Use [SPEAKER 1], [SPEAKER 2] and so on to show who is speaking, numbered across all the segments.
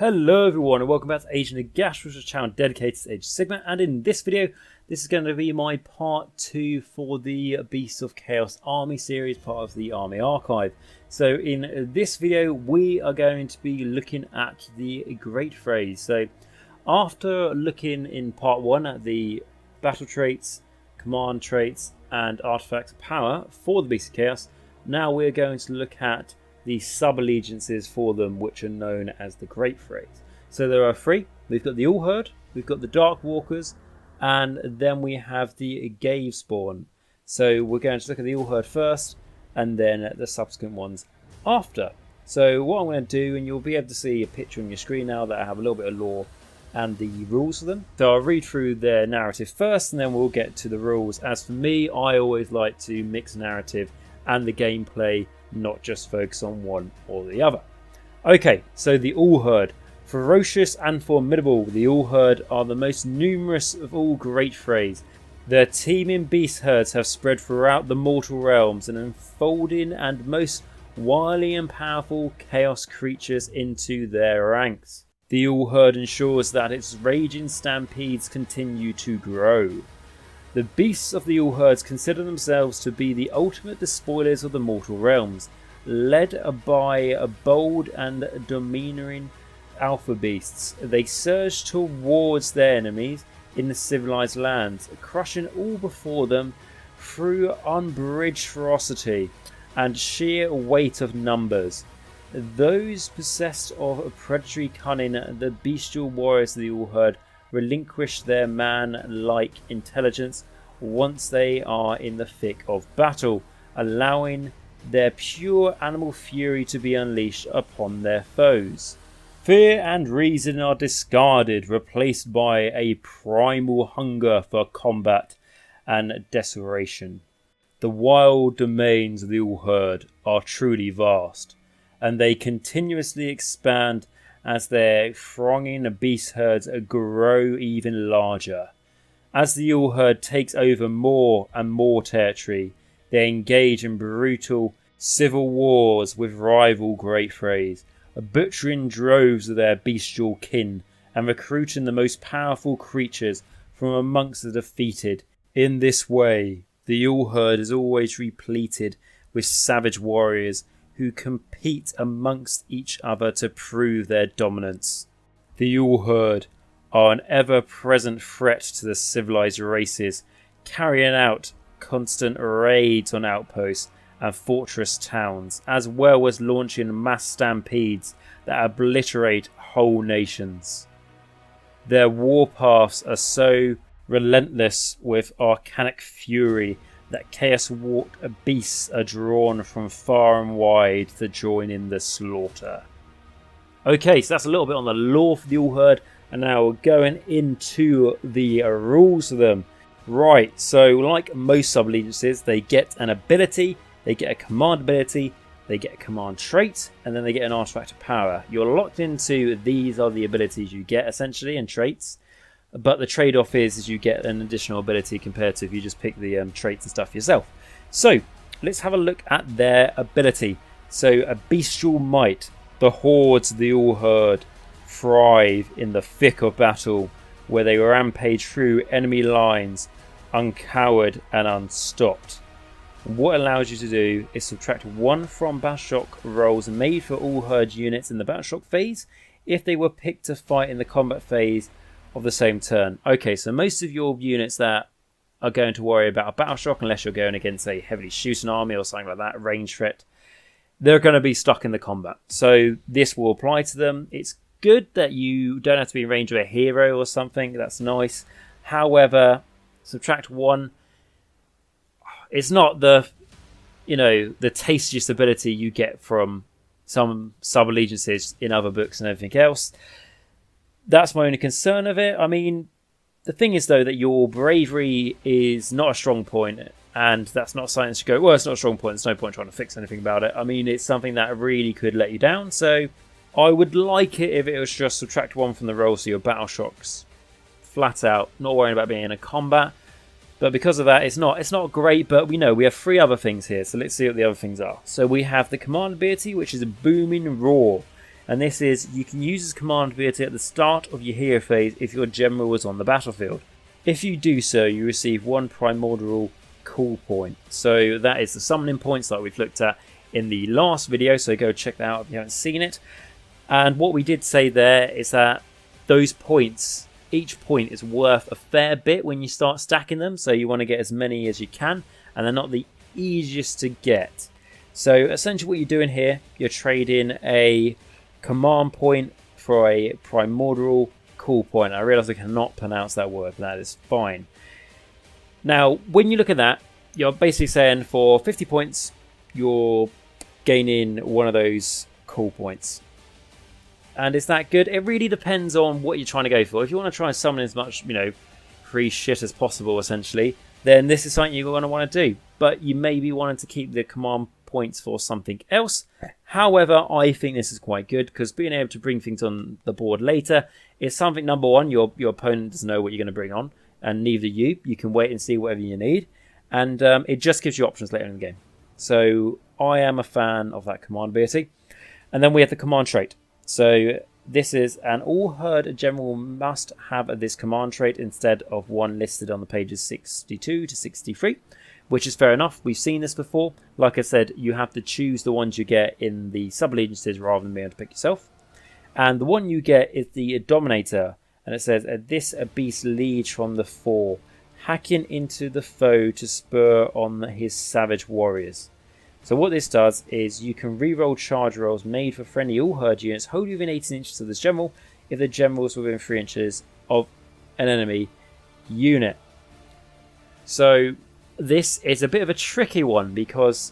[SPEAKER 1] Hello everyone and welcome back to Agent Nagash, which is a channel dedicated to Age of Sigmar, and in this video, this is going to be my part 2 for the Beasts of Chaos Army series, part of the Army Archive. So in this video, we are going to be looking at the Greatfrays. So after looking in part 1 at the battle traits, command traits, and artifacts of power for the Beasts of Chaos, now we're going to look at the sub-allegiances for them, which are known as the Greatfrays. So there are three. We've got the All-Herd, we've got the Dark Walkers, and then we have the Gave Spawn. So we're going to look at the All-Herd first, and then the subsequent ones after. So what I'm going to do, and you'll be able to see a picture on your screen now that I have a little bit of lore and the rules for them. So I'll read through their narrative first, and then we'll get to the rules. As for me, I always like to mix narrative and the gameplay, not just focus on one or the other. Okay, so the All-Herd. Ferocious and formidable, the All-Herd are the most numerous of all Greatfrays. Their teeming beast herds have spread throughout the mortal realms and unfolding and most wily and powerful chaos creatures into their ranks. The All-Herd ensures that its raging stampedes continue to grow. The beasts of the All-Herds consider themselves to be the ultimate despoilers of the mortal realms. Led by bold and domineering alpha beasts, they surge towards their enemies in the civilized lands, crushing all before them through unbridged ferocity and sheer weight of numbers. Those possessed of predatory cunning, the bestial warriors of the All-Herd, relinquish their man-like intelligence once they are in the thick of battle, allowing their pure animal fury to be unleashed upon their foes. Fear and reason are discarded, replaced by a primal hunger for combat and desperation. The wild domains of the All-Herd are truly vast, and they continuously expand as their thronging beast herds grow even larger. As the All-Herd takes over more and more territory, they engage in brutal civil wars with rival Greatfrays, butchering droves of their bestial kin and recruiting the most powerful creatures from amongst the defeated. In this way, the All-Herd is always repleted with savage warriors who compete amongst each other to prove their dominance. The All-Herd are an ever-present threat to the civilized races, carrying out constant raids on outposts and fortress towns, as well as launching mass stampedes that obliterate whole nations. Their warpaths are so relentless with arcanic fury that chaos-walked beasts are drawn from far and wide to join in the slaughter. Okay, so that's a little bit on the lore for the All-Herd, and now we're going into the rules of them. Right, so like most sub-allegiances, they get an ability, they get a command ability, they get a command trait, and then they get an artifact of power. You're locked into these are the abilities you get essentially and traits, but the trade-off is you get an additional ability compared to if you just pick the traits and stuff yourself. So let's have a look at their ability. So a bestial might. The hordes of the All-Herd thrive in the thick of battle, where they rampage through enemy lines, uncowered and unstopped. What it allows you to do is subtract 1 from Battleshock rolls made for All-Herd units in the Battleshock phase if they were picked to fight in the combat phase of the same turn. Okay, so most of your units that are going to worry about a Battleshock, unless you're going against a heavily shooting army or something like that, range threat, they're going to be stuck in the combat. So this will apply to them. It's good that you don't have to be in range of a hero or something. That's nice. However, subtract 1. It's not the, the tastiest ability you get from some sub-allegiances in other books and everything else. That's my only concern of it. I mean, the thing is, though, that your bravery is not a strong point, and that's not something to go, well, it's not a strong point, there's no point trying to fix anything about it. I mean, it's something that really could let you down, so I would like it if it was just subtract 1 from the roll, so your battle shocks flat out, not worrying about being in a combat. But because of that, it's not great, but we know we have 3 other things here, so let's see what the other things are. So we have the command ability, which is a booming roar. And this is, you can use this command ability at the start of your hero phase if your general is on the battlefield. If you do so, you receive 1 primordial cool point. So that is the summoning points that we've looked at in the last video, so go check that out if you haven't seen it. And what we did say there is that those points, each point is worth a fair bit when you start stacking them, so you want to get as many as you can, and they're not the easiest to get. So essentially what you're doing here, you're trading a command point for a primordial cool point. I realise I cannot pronounce that word, but that is fine. Now, when you look at that, you're basically saying for 50 points, you're gaining one of those cool points. And is that good? It really depends on what you're trying to go for. If you want to try and summon as much, free shit as possible, essentially, then this is something you're going to want to do. But you may be wanting to keep the command points for something else. However, I think this is quite good because being able to bring things on the board later is something, number one, your opponent doesn't know what you're going to bring on, and neither you. You can wait and see whatever you need. And it just gives you options later in the game. So I am a fan of that command ability. And then we have the command trait. So this is an all-herd general must have this command trait instead of one listed on the pages 62 to 63, which is fair enough. We've seen this before. Like I said, you have to choose the ones you get in the sub-allegiances rather than being able to pick yourself. And the one you get is the Dominator. And it says, this beast leads from the fore, hacking into the foe to spur on his savage warriors. So what this does is you can reroll charge rolls made for friendly all-herd units wholly within 18 inches of this general if the general is within 3 inches of an enemy unit. So this is a bit of a tricky one because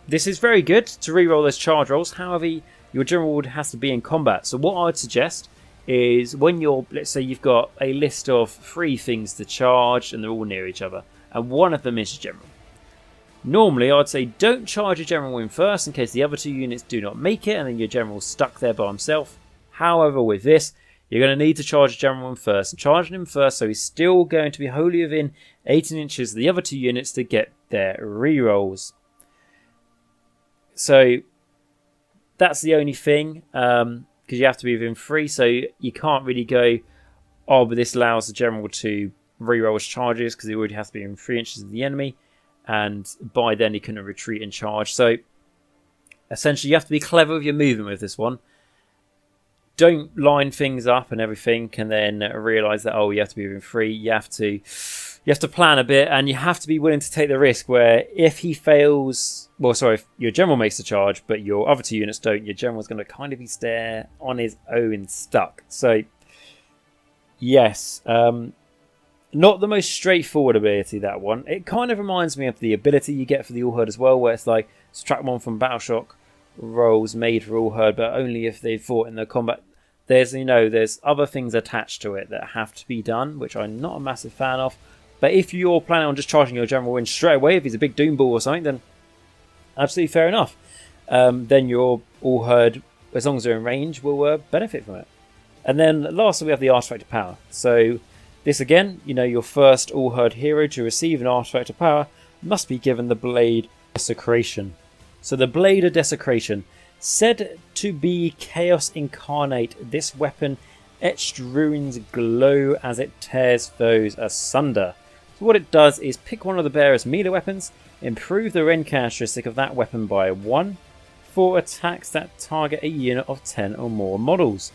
[SPEAKER 1] this is very good to reroll those charge rolls. However, your general would has to be in combat. So what I would suggest is when you're, let's say you've got a list of 3 things to charge and they're all near each other, and one of them is your general. Normally, I'd say don't charge your general in first in case the other 2 units do not make it and then your general's stuck there by himself. However, with this, you're going to need to charge your general in first. And charging him first, so he's still going to be wholly within 18 inches of the other 2 units to get their rerolls. So that's the only thing, because you have to be within 3, so you can't really go, oh, but this allows the general to reroll his charges because he already has to be within 3 inches of the enemy. And by then he couldn't retreat and charge. So essentially you have to be clever with your movement with this one. Don't line things up and everything and then realise that, oh, you have to be within 3. You have to plan a bit and you have to be willing to take the risk where if he fails, if your general makes the charge but your other 2 units don't, your general's going to kind of be there on his own stuck. So yes, not the most straightforward ability, that one. It kind of reminds me of the ability you get for the all-herd as well, where it's like subtract 1 from battle shock rolls made for all-herd, but only if they fought in the combat. There's other things attached to it that have to be done, which I'm not a massive fan of. But if you're planning on just charging your general in straight away, if he's a big doom ball or something, then absolutely fair enough. Then your all-herd, as long as they're in range, will benefit from it. And then lastly, we have the artifact of power. So this again, your first all-herd hero to receive an artifact of power must be given the Blade of Desecration. So the Blade of Desecration, said to be Chaos Incarnate, this weapon etched runes glow as it tears foes asunder. So what it does is pick one of the bearer's melee weapons, improve the rend characteristic of that weapon by 1 for attacks that target a unit of 10 or more models.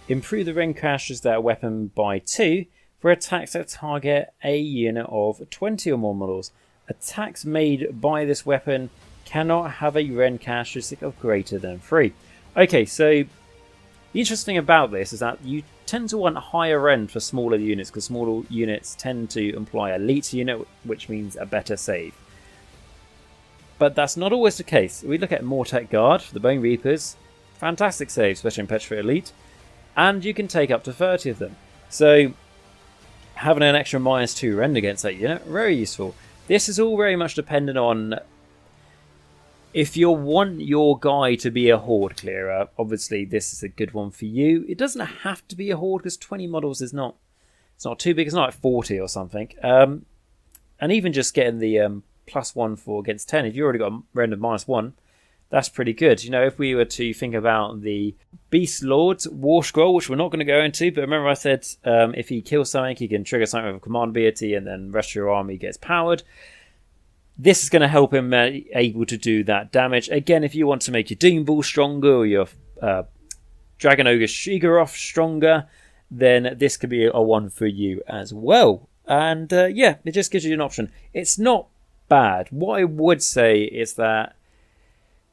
[SPEAKER 1] Improve the rend characteristic of that weapon by 2 for attacks that target a unit of 20 or more models. Attacks made by this weapon cannot have a rend characteristic of greater than 3. Okay, so the interesting thing about this is that you tend to want a higher rend for smaller units because smaller units tend to imply a elite unit, which means a better save. But that's not always the case. We look at Mortek Guard, the Bone Reapers, fantastic save, especially in Petrified Elite, and you can take up to 30 of them. So having an extra -2 rend against that unit, very useful. This is all very much dependent on if you want your guy to be a horde clearer. Obviously this is a good one for you. It doesn't have to be a horde because 20 models is not, it's not too big. It's not like 40 or something. And even just getting the +1 for against 10, if you already got a rend of -1, that's pretty good. You know, if we were to think about the Beast Lord's War Scroll, which we're not going to go into, but remember I said if he kills something, he can trigger something with a command ability and then the rest of your army gets powered. This is going to help him able to do that damage. Again, if you want to make your Doom Ball stronger or your Dragon Ogre Shigaroth stronger, then this could be a one for you as well. And yeah, it just gives you an option. It's not bad. What I would say is that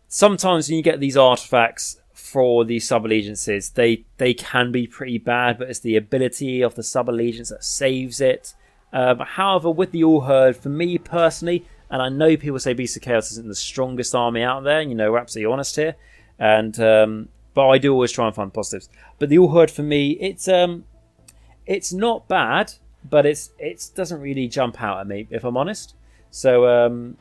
[SPEAKER 1] sometimes when you get these artifacts for these sub-allegiances, they can be pretty bad, but it's the ability of the sub-allegiance that saves it. However, with the All-Herd, for me personally, and I know people say Beast of Chaos isn't the strongest army out there, you know, we're absolutely honest here, and but I do always try and find positives. But the All-Herd for me, it's not bad, but it doesn't really jump out at me, if I'm honest. So,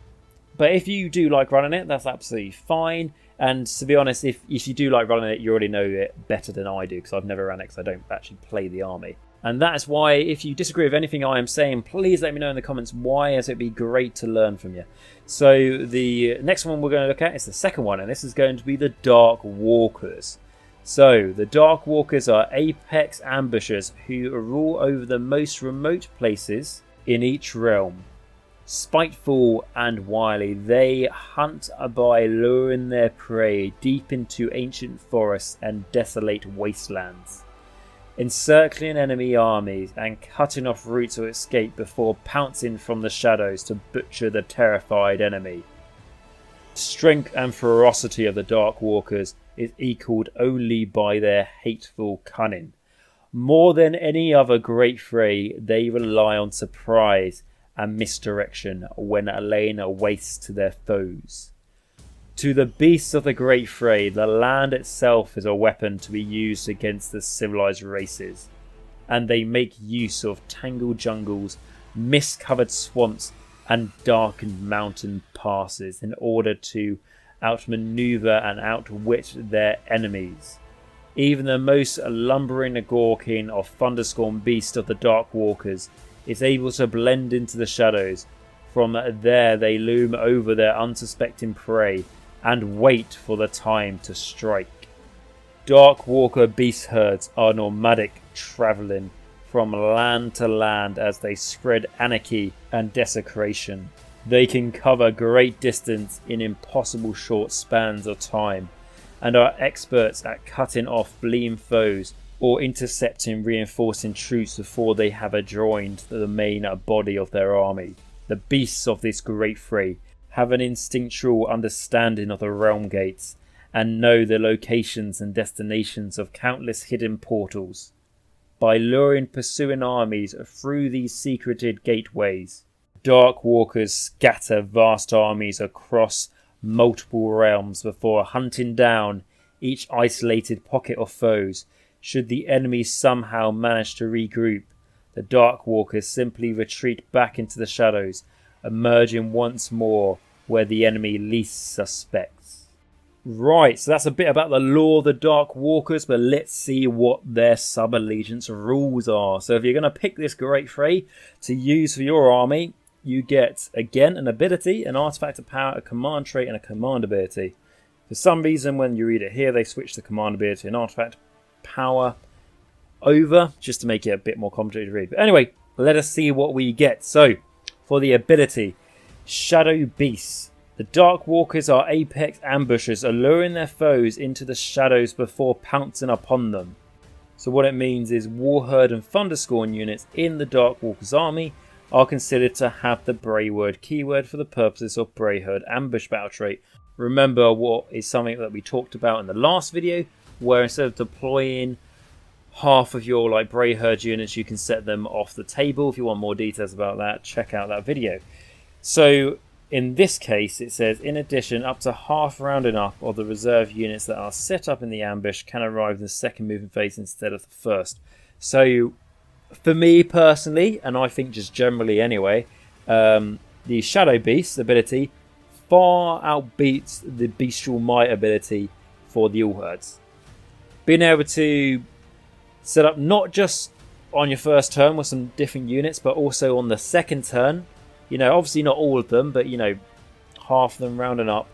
[SPEAKER 1] but if you do like running it, that's absolutely fine. And to be honest, if you do like running it, you already know it better than I do, because I've never ran it because I don't actually play the army. And that's why, if you disagree with anything I am saying, please let me know in the comments why, as it'd be great to learn from you. So the next one we're going to look at is the second one, and this is going to be the Dark Walkers. So the Dark Walkers are apex ambushers who rule over the most remote places in each realm. Spiteful and wily, they hunt by luring their prey deep into ancient forests and desolate wastelands, encircling enemy armies and cutting off routes of escape before pouncing from the shadows to butcher the terrified enemy. Strength and ferocity of the Dark Walkers is equalled only by their hateful cunning. More than any other Greatfray, they rely on surprise and misdirection when laying waste to their foes. To the beasts of the Greatfray, the land itself is a weapon to be used against the civilized races, and they make use of tangled jungles, mist-covered swamps, and darkened mountain passes in order to outmaneuver and outwit their enemies. Even the most lumbering Gorkin or thunderscorn beast of the Dark Walkers is able to blend into the shadows. From there they loom over their unsuspecting prey and wait for the time to strike. Dark Walker beast herds are nomadic, travelling from land to land as they spread anarchy and desecration. They can cover great distance in impossible short spans of time, and are experts at cutting off fleeing foes or intercepting reinforcing troops before they have adjoined the main body of their army. The beasts of this Greatfray have an instinctual understanding of the realm gates and know the locations and destinations of countless hidden portals. By luring pursuing armies through these secreted gateways, Dark Walkers scatter vast armies across multiple realms before hunting down each isolated pocket of foes. Should the enemy somehow manage to regroup, the Dark Walkers simply retreat back into the shadows, emerging once more where the enemy least suspects. Right, so that's a bit about the lore of the Dark Walkers, but let's see what their sub-allegiance rules are. So if you're going to pick this Greatfray to use for your army, you get, again, an ability, an artifact of power, a command trait, and a command ability. For some reason, when you read it here, they switch the command ability and artifact power over, just to make it a bit more complicated to read. But anyway, let us see what we get. So, for the ability, Shadow Beasts. The Dark Walkers are apex ambushers, alluring their foes into the shadows before pouncing upon them. So what it means is Warherd and Thunderscorn units in the Dark Walkers army are considered to have the Brayword keyword for the purposes of Brayherd ambush battle trait. Remember what is something that we talked about in the last video, where instead of deploying half of your Brayherd units, you can set them off the table. If you want more details about that, check out that video. So in this case, it says, in addition, up to half rounding up of the reserve units that are set up in the ambush can arrive in the second moving phase instead of the first. So for me personally, and I think just generally anyway, the Shadow Beast ability far outbeats the Bestial Might ability for the All-Herds. Being able to set up not just on your first turn with some different units, but also on the second turn, you know, obviously not all of them, but, you know, half of them rounding up,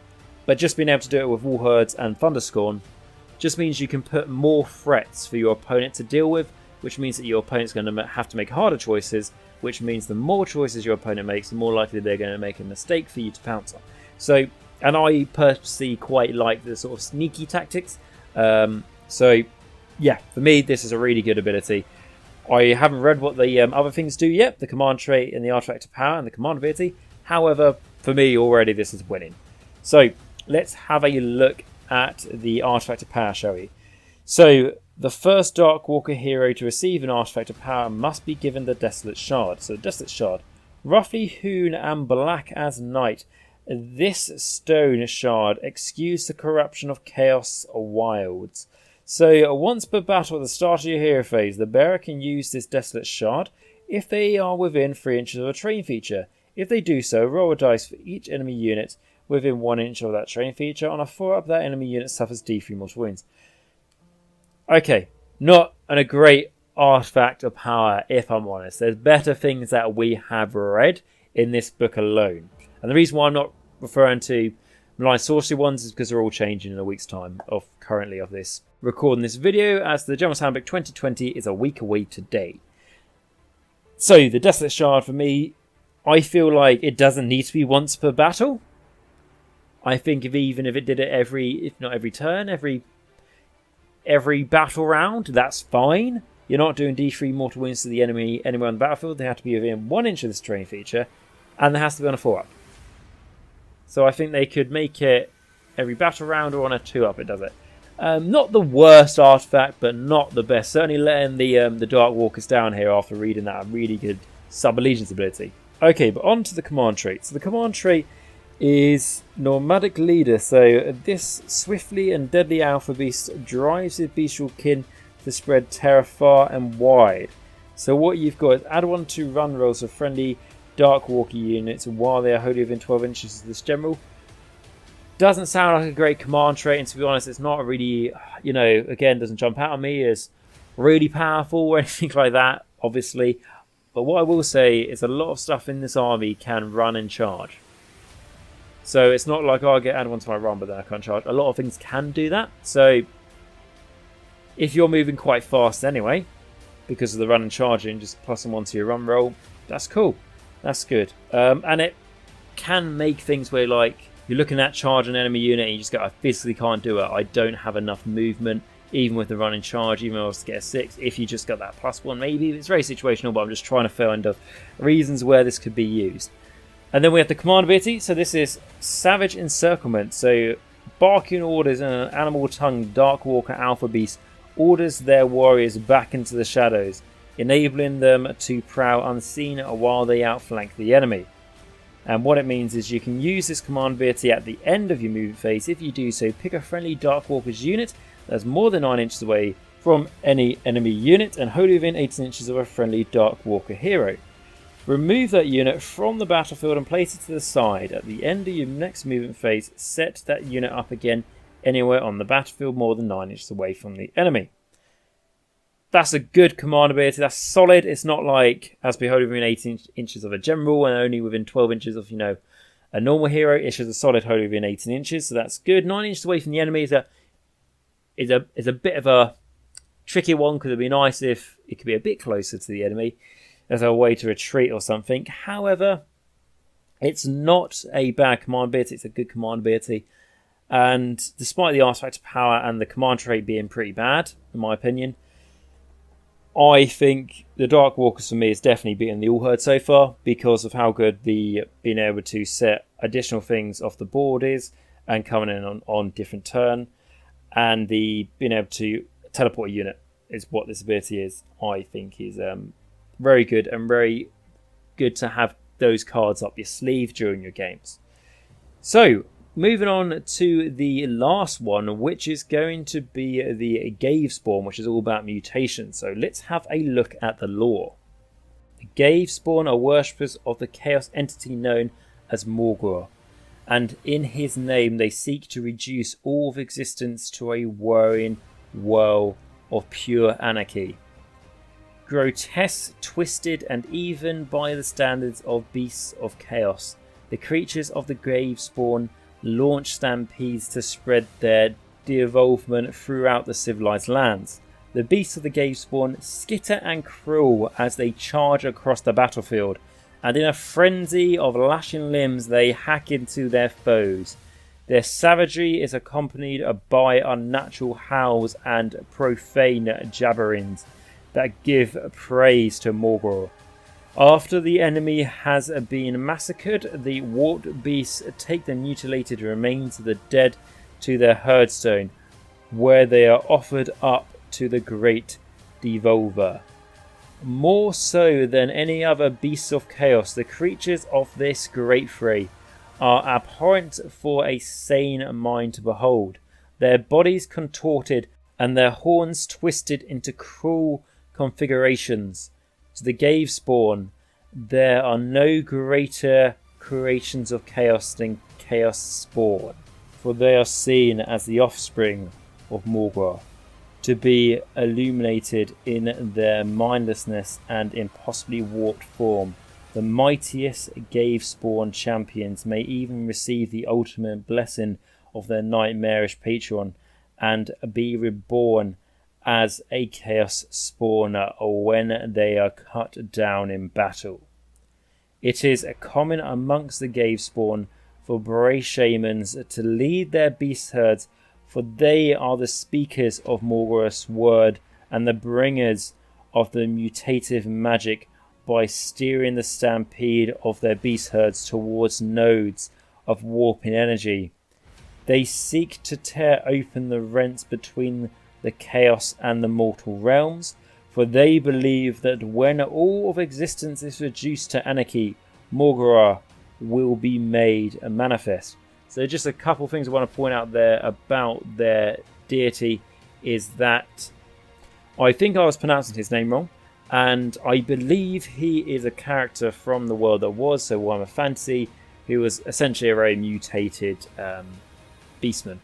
[SPEAKER 1] But just being able to do it with Wall Herds and Thunderscorn just means you can put more threats for your opponent to deal with, which means that your opponent's going to have to make harder choices, which means the more choices your opponent makes, the more likely they're going to make a mistake for you to pounce on. So, and I personally quite like the sort of sneaky tactics. So, yeah, for me, this is a really good ability. I haven't read what the other things do yet, the command trait and the artifact of power and the command ability. However, for me, already this is winning. So, let's have a look at the artifact of power, shall we? So, the first Darkwalker hero to receive an artifact of power must be given the Desolate Shard. So, the Desolate Shard, roughly hewn and black as night. This stone shard excuses the corruption of Chaos Wilds. So, once per battle at the start of your hero phase, the bearer can use this Desolate Shard if they are within 3 inches of a terrain feature. If they do so, roll a dice for each enemy unit within 1 inch of that terrain feature. On a 4-up, that enemy unit suffers D3 mortal wounds. Okay, not a great artifact of power, if I'm honest. There's better things that we have read in this book alone. And the reason why I'm not referring to Malign Sorcery ones is because they're all changing in a week's time of this recording this video, as the General's Handbook 2020 is a week away today. So the Desolate Shard for me, I feel like it doesn't need to be once per battle. I think even if it did it if not every turn, every battle round, that's fine. You're not doing D3 mortal wounds to the enemy anywhere on the battlefield. They have to be within 1 inch of this terrain feature, and there has to be on a 4-up. So I think they could make it every battle round, or on a 2-up it does it. Not the worst artifact, but not the best. Certainly letting the Darkwalkers down here after reading that really good sub-allegiance ability. Okay, but on to the command trait. So the command trait is Nomadic Leader. So this swiftly and deadly alpha beast drives his bestial kin to spread terror far and wide. So what you've got is add 1 to run rolls of friendly Darkwalker units while they are wholly within 12 inches of this general. Doesn't sound like a great command trait, and to be honest, it's not really, again, doesn't jump out at me as really powerful or anything like that, obviously. But what I will say is a lot of stuff in this army can run and charge. So it's not like, I get add 1 to my run, but then I can't charge. A lot of things can do that. So if you're moving quite fast anyway, because of the run and charging, just plus 1 to your run roll, that's cool. That's good. And it can make things where, like, you're looking at charge an enemy unit and you just go, I physically can't do it. I don't have enough movement, even with the run and charge, even if I was to get a 6. If you just got that +1, maybe it's very situational, but I'm just trying to find reasons where this could be used. And then we have the command ability. So this is Savage Encirclement. So barking orders in an animal tongue, Darkwalker Alpha Beast orders their warriors back into the shadows, enabling them to prowl unseen while they outflank the enemy. And what it means is you can use this command ability at the end of your movement phase. If you do so, pick a friendly Darkwalker's unit that's more than 9 inches away from any enemy unit and wholly within 18 inches of a friendly Darkwalker hero. Remove that unit from the battlefield and place it to the side. At the end of your next movement phase, set that unit up again anywhere on the battlefield more than 9 inches away from the enemy. That's a good command ability. That's solid. It's not like has to be wholly within 18 inches of a general and only within 12 inches of, a normal hero. It's just a solid wholly within 18 inches. So that's good. 9 inches away from the enemy is a bit of a tricky one, because it'd be nice if it could be a bit closer to the enemy as a way to retreat or something. However, it's not a bad command ability. It's a good command ability. And despite the artifact of power and the command trait being pretty bad, in my opinion, I think the Darkwalkers for me is definitely beating the All Herd so far, because of how good the being able to set additional things off the board is and coming in on different turn, and the being able to teleport a unit is what this ability is. I think is very good, and very good to have those cards up your sleeve during your games. So moving on to the last one, which is going to be the Gave Spawn, which is all about mutation. So let's have a look at the lore. The Gave Spawn are worshippers of the chaos entity known as Morgor, and in his name they seek to reduce all of existence to a whirring whirl of pure anarchy. Grotesque, twisted, and even by the standards of beasts of chaos, the creatures of the Grave Spawn launch stampedes to spread their de-evolvement throughout the civilized lands. The beasts of the Cave Spawn skitter and cruel as they charge across the battlefield, and in a frenzy of lashing limbs they hack into their foes. Their savagery is accompanied by unnatural howls and profane jabberings that give praise to Morgor. After the enemy has been massacred, the warped beasts take the mutilated remains of the dead to their herdstone, where they are offered up to the Great Devolver. More so than any other beasts of chaos, the creatures of this Greatfray are abhorrent for a sane mind to behold, their bodies contorted and their horns twisted into cruel configurations. To the Cave Spawn, there are no greater creations of chaos than Chaos Spawn, for they are seen as the offspring of Morgor, to be illuminated in their mindlessness and impossibly warped form. The mightiest Cave Spawn champions may even receive the ultimate blessing of their nightmarish patron and be reborn as a Chaos Spawner when they are cut down in battle. It is common amongst the Cave Spawn for Bray Shamans to lead their beast herds, for they are the speakers of Morgor's word and the bringers of the mutative magic by steering the stampede of their beast herds towards nodes of warping energy. They seek to tear open the rents between the chaos and the mortal realms, for they believe that when all of existence is reduced to anarchy, Morgor will be made manifest. So just a couple of things I want to point out there about their deity is that I think I was pronouncing his name wrong, and I believe he is a character from the world that was, so Warhammer Fantasy, who was essentially a very mutated beastman.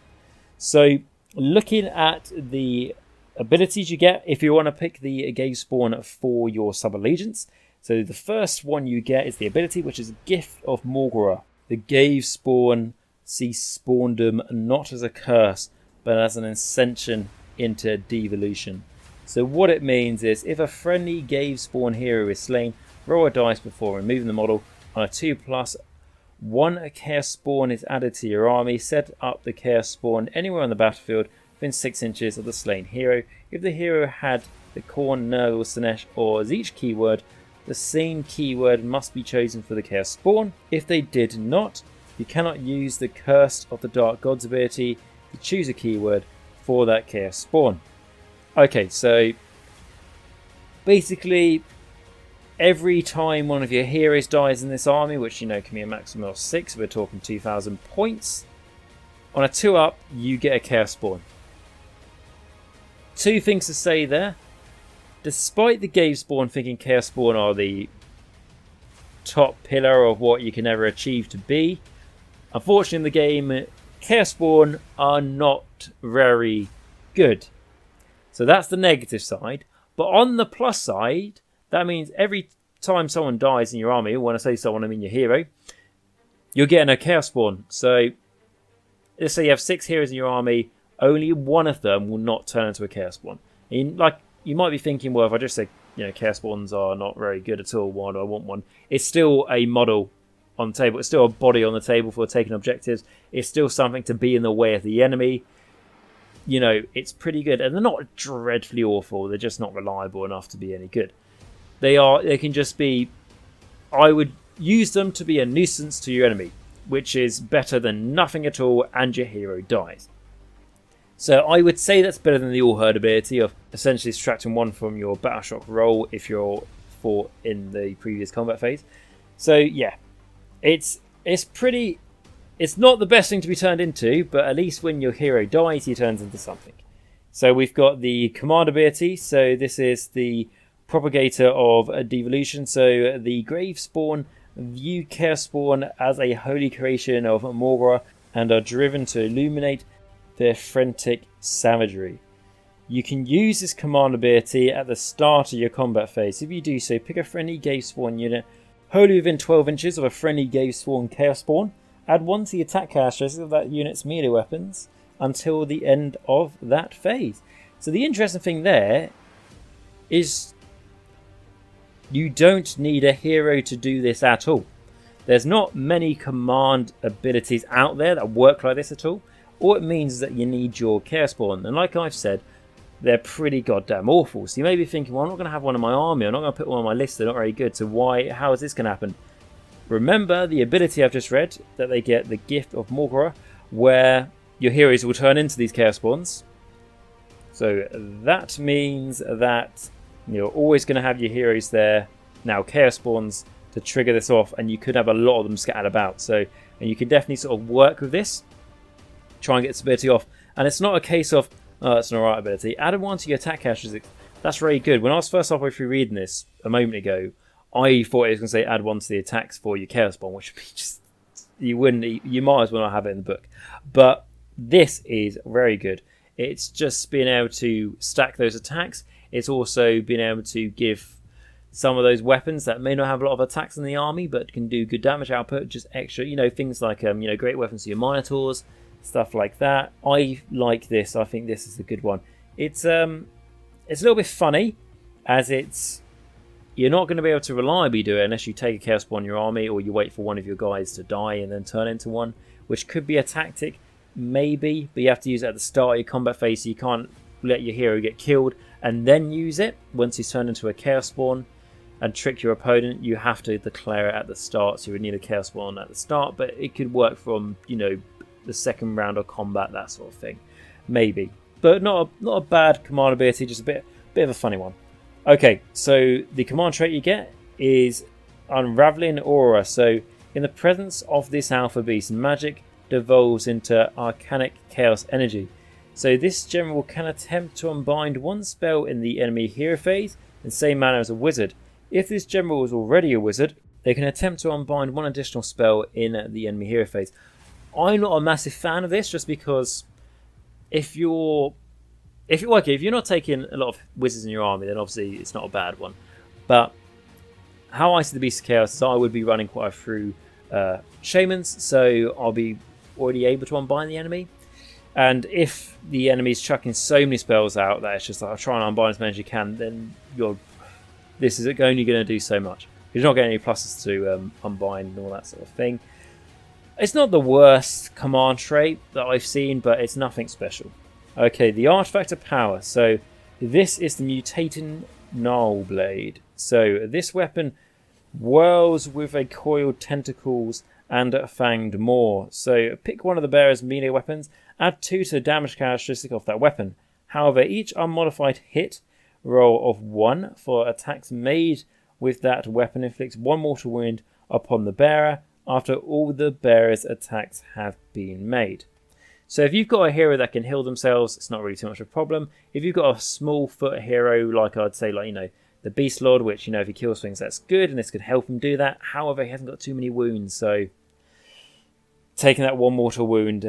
[SPEAKER 1] So looking at the abilities you get, if you want to pick the Cave Spawn for your sub-allegiance, so the first one you get is the ability, which is Gift of Morgor. The Cave Spawn sees spawndom not as a curse, but as an ascension into devolution. So what it means is, if a friendly Cave Spawn hero is slain, roll a dice before removing the model. On a 2+, one Chaos Spawn is added to your army. Set up the Chaos Spawn anywhere on the battlefield within 6 inches of the slain hero. If the hero had the Khorne, Nurgle, Slaanesh or Tzeentch keyword, the same keyword must be chosen for the Chaos Spawn. If they did not, you cannot use the Curse of the Dark Gods ability to choose a keyword for that Chaos Spawn. Okay, so basically every time one of your heroes dies in this army, which you know can be a maximum of 6, we're talking 2,000 points, on a 2-up you get a Chaos Spawn. Two things to say there. Despite the Cave Spawn thinking Chaos Spawn are the top pillar of what you can ever achieve to be, unfortunately in the game, Chaos Spawn are not very good. So that's the negative side. But on the plus side, that means every time someone dies in your army, when I say someone, I mean your hero, you're getting a Chaos Spawn. So let's say you have 6 heroes in your army, only one of them will not turn into a Chaos Spawn. And like, you might be thinking, well, if I just say, Chaos Spawns are not very good at all, why do I want one? It's still a model on the table. It's still a body on the table for taking objectives. It's still something to be in the way of the enemy. It's pretty good. And they're not dreadfully awful. They're just not reliable enough to be any good. They can just be... I would use them to be a nuisance to your enemy, which is better than nothing at all and your hero dies. So I would say that's better than the All Herd ability of essentially subtracting 1 from your Battle Shock roll if you're fought in the previous combat phase. So yeah, it's pretty... It's not the best thing to be turned into, but at least when your hero dies, he turns into something. So we've got the Command ability. So this is the Propagator of Devolution. So the Grave Spawn view Chaos Spawn as a holy creation of Morgor and are driven to illuminate their frantic savagery. You can use this command ability at the start of your combat phase. If you do so, pick a friendly Cave Spawn unit wholly within 12 inches of a friendly Cave Spawn Chaos Spawn Add 1 to the attack characteristic of that unit's melee weapons until the end of that phase. So the interesting thing there is you don't need a hero to do this at all. There's not many command abilities out there that work like this at all. All it means is that you need your Chaos Spawn. And like I've said, they're pretty goddamn awful. So you may be thinking, well, I'm not going to have one in my army. I'm not going to put one on my list. They're not very good. So how is this going to happen? Remember the ability I've just read, that they get the Gift of Morgara, where your heroes will turn into these Chaos Spawns. So that means that you're always going to have your heroes there. Now, Chaos Spawns to trigger this off, and you could have a lot of them scattered about. So, and you can definitely sort of work with this, try and get this ability off. And it's not a case of, oh, it's an alright ability. Add 1 to your attack characteristics. That's really good. When I was first halfway through reading this a moment ago, I thought it was going to say add 1 to the attacks for your Chaos Spawn, which would be just, you might as well not have it in the book. But this is very good. It's just being able to stack those attacks. It's also being able to give some of those weapons that may not have a lot of attacks in the army, but can do good damage output, just extra, things like, great weapons to your Minotaurs, stuff like that. I like this. I think this is a good one. It's a little bit funny, as you're not going to be able to reliably do it unless you take a Chaos Spawn in your army, or you wait for one of your guys to die and then turn into one, which could be a tactic, maybe, but you have to use it at the start of your combat phase, so you can't let your hero get killed and then use it once he's turned into a Chaos Spawn and trick your opponent. You have to declare it at the start, so you would need a Chaos Spawn at the start, but it could work from, the second round of combat, that sort of thing. Maybe. But not a bad command ability, just a bit of a funny one. Okay, so the command trait you get is Unraveling Aura. So in the presence of this alpha beast, magic devolves into arcanic chaos energy. So this general can attempt to unbind one spell in the enemy hero phase in the same manner as a wizard. If this general is already a wizard, they can attempt to unbind one additional spell in the enemy hero phase. I'm not a massive fan of this, just because if you're not taking a lot of wizards in your army, then obviously it's not a bad one. But how I see the Beast of Chaos is I would be running quite a few shamans, so I'll be already able to unbind the enemy. And if the enemy's chucking so many spells out that it's just like, I'll try and unbind as many as you can, then this is only going to do so much. You're not getting any pluses to unbind and all that sort of thing. It's not the worst command trait that I've seen, but it's nothing special. Okay, the Artifact of Power. So this is the Mutating Gnarl Blade. So this weapon whirls with a coiled tentacles and a fanged maw. So pick one of the bearer's melee weapons, add 2 to the damage characteristic of that weapon. However, each unmodified hit roll of 1 for attacks made with that weapon inflicts 1 mortal wound upon the bearer after all the bearer's attacks have been made. So if you've got a hero that can heal themselves, it's not really too much of a problem. If you've got a small foot hero, like I'd say, the Beast Lord, which, if he kills things, that's good, and this could help him do that. However, he hasn't got too many wounds, so taking that 1 mortal wound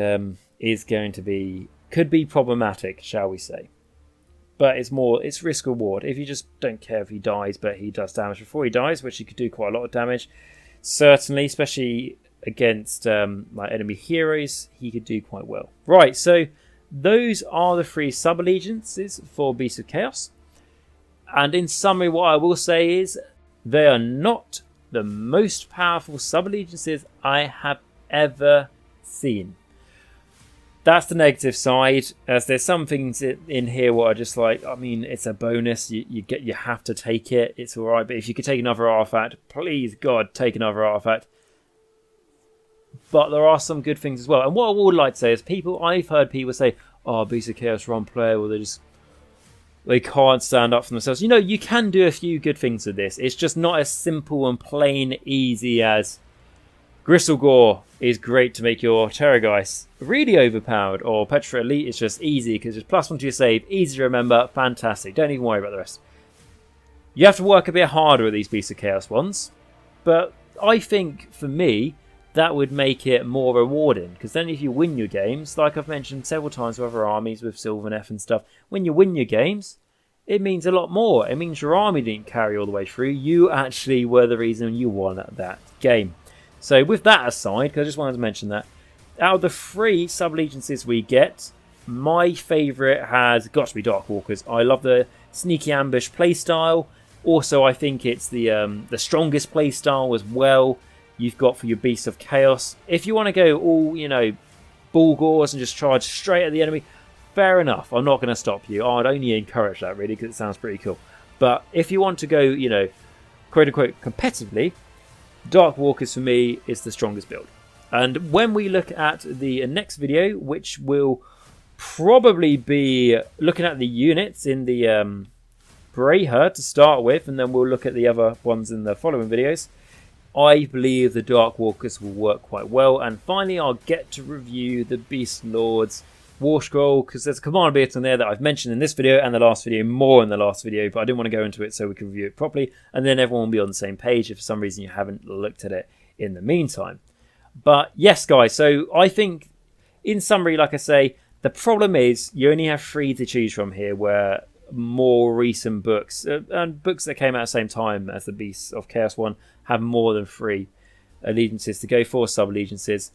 [SPEAKER 1] could be problematic, shall we say. But it's risk reward. If you just don't care if he dies, but he does damage before he dies, which he could do quite a lot of damage, certainly, especially against enemy heroes, he could do quite well. Right, so those are the 3 sub-allegiances for Beasts of Chaos. And in summary, what I will say is they are not the most powerful sub-allegiances I have ever seen. That's the negative side, as there's some things in here where are just like, it's a bonus, you have to take it, it's alright, but if you could take another artifact, please God, take another artifact. But there are some good things as well. And what I would like to say is I've heard people say, oh, Beast of Chaos are unplayable, they can't stand up for themselves. You can do a few good things with this. It's just not as simple and plain easy as Gristlegore is great to make your Terrorgeist really overpowered, or Petra Elite is just easy because it's +1 to your save, easy to remember, fantastic. Don't even worry about the rest. You have to work a bit harder with these Beasts of Chaos ones, but I think for me that would make it more rewarding, because then if you win your games, like I've mentioned several times with other armies with Sylvaneth and stuff, when you win your games, it means a lot more. It means your army didn't carry all the way through. You actually were the reason you won that game. So with that aside, because I just wanted to mention that, out of the 3 sub-allegiances we get, my favourite has got to be Darkwalkers. I love the sneaky ambush playstyle. Also, I think it's the strongest playstyle as well you've got for your Beasts of Chaos. If you want to go all, ball gores and just charge straight at the enemy, fair enough. I'm not going to stop you. I'd only encourage that, really, because it sounds pretty cool. But if you want to go, quote-unquote competitively, Darkwalkers for me is the strongest build. And when we look at the next video, which will probably be looking at the units in the Brayher to start with, and then we'll look at the other ones in the following videos, I believe the Darkwalkers will work quite well. And finally, I'll get to review the Beast Lord's War Scroll, because there's a command bit in there that I've mentioned in this video and the last video, more in the last video, but I didn't want to go into it so we can review it properly, and then everyone will be on the same page if for some reason you haven't looked at it in the meantime. But yes, guys, so I think, in summary, like I say, the problem is you only have 3 to choose from here, where more recent books, and books that came out at the same time as the Beasts of Chaos one, have more than 3 allegiances to go for, sub-allegiances.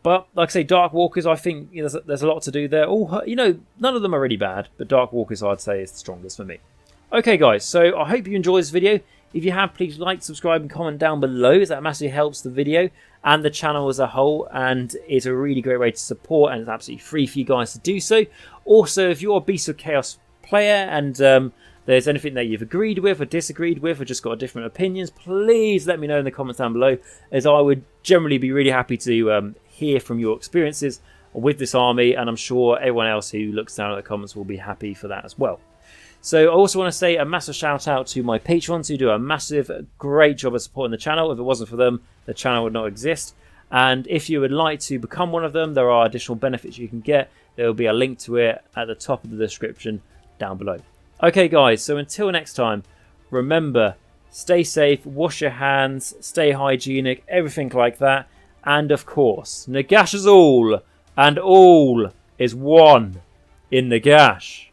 [SPEAKER 1] But, like I say, Darkwalkers, I think there's a lot to do there. All, none of them are really bad, but Darkwalkers, I'd say, is the strongest for me. Okay, guys, so I hope you enjoyed this video. If you have, please like, subscribe, and comment down below, as that massively helps the video and the channel as a whole, and it's a really great way to support, and it's absolutely free for you guys to do so. Also, if you're a Beast of Chaos player and there's anything that you've agreed with or disagreed with or just got different opinions, please let me know in the comments down below, as I would generally be really happy to hear from your experiences with this army, and I'm sure everyone else who looks down at the comments will be happy for that as well. So I also want to say a massive shout out to my patrons who do a massive, great job of supporting the channel. If it wasn't for them, the channel would not exist. And if you would like to become one of them, there are additional benefits you can get. There will be a link to it at the top of the description down below. Okay, guys, so until next time, remember, stay safe, wash your hands, stay hygienic, everything like that. And of course, Nagash is all, and all is one in Nagash.